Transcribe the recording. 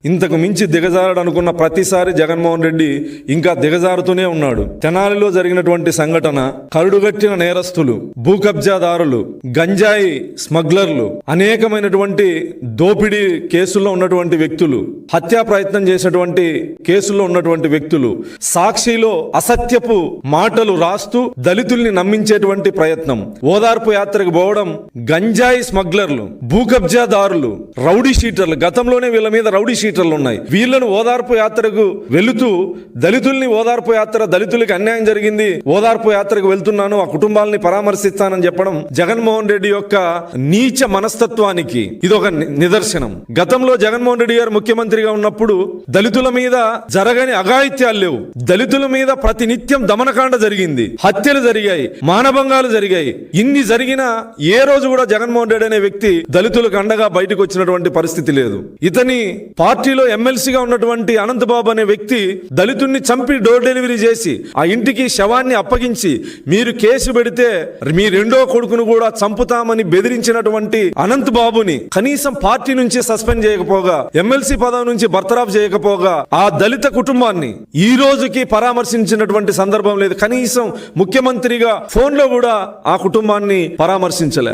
ఇంతకు మించి దిగజారడు అనుకున్న ప్రతిసారి జగన్మోహన్ రెడ్డి ఇంకా దిగజారుతూనే ఉన్నాడు. తెనాలిలో జరిగినటువంటి సంఘటన, కరుడుగట్టిన నేరస్తులు, భూ కబ్జాదారులు, గంజాయి స్మగ్లర్లు, అనేకమైనటువంటి దోపిడీ కేసుల్లో ఉన్నటువంటి వ్యక్తులు, హత్యా ప్రయత్నం చేసినటువంటి కేసుల్లో ఉన్నటువంటి వ్యక్తులు, సాక్షిలో అసత్యపు మాటలు రాస్తూ దళితుల్ని నమ్మించేటువంటి ప్రయత్నం, ఓదార్పు యాత్రకు పోవడం, గంజాయి స్మగ్లర్లు, భూ కబ్జాదారులు, రౌడీ షీటర్లు, గతంలోనే వీళ్ళ మీద రౌడీ షీటర్లు ఉన్నాయి. వీళ్ళను ఓదార్పు యాత్రకు వెళుతూ దళితుల్ని ఓదార్పు యాత్ర, దళితులకి అన్యాయం జరిగింది, ఓదార్పు యాత్రకు వెళ్తున్నాను, ఆ కుటుంబాలని పరామర్శిస్తానని చెప్పడం జగన్మోహన్ రెడ్డి యొక్క నీచ మనస్తత్వానికి ఇదొక నిదర్శనం. గతంలో జగన్మోహన్ రెడ్డి గారు ముఖ్యమంత్రిగా ఉన్నప్పుడు దళితుల మీద జరగని అఘాయిత్యాలు లేవు. దళితుల మీద ప్రతినిత్యం దమనకాండ జరిగింది, హత్యలు జరిగాయి, మానభంగాలు జరిగాయి. ఇన్ని జరిగినా ఏ రోజు కూడా జగన్మోహన్ రెడ్డి అనే వ్యక్తి దళితులకు అండగా బయటకు వచ్చినటువంటి పరిస్థితి లేదు. ఇతని పార్టీలో ఎమ్మెల్సీగా ఉన్నటువంటి అనంతబాబు అనే వ్యక్తి దళితుడిని చంపి డోర్ డెలివరీ చేసి ఆ ఇంటికి శవాన్ని అప్పగించి మీరు కేసు పెడితే మీ రెండో కొడుకును కూడా చంపుతామని బెదిరించినటువంటి అనంత్ బాబుని కనీసం పార్టీ నుంచి సస్పెండ్ చేయకపోగా, ఎమ్మెల్సీ పదవి నుంచి బర్తరాఫ్ చేయకపోగా ఆ దళిత కుటుంబాన్ని ఈ రోజుకి పరామర్శించినటువంటి సందర్భం లేదు. కనీసం ముఖ్యమంత్రిగా ఫోన్లో కూడా ఆ కుటుంబాన్ని పరామర్శించలే.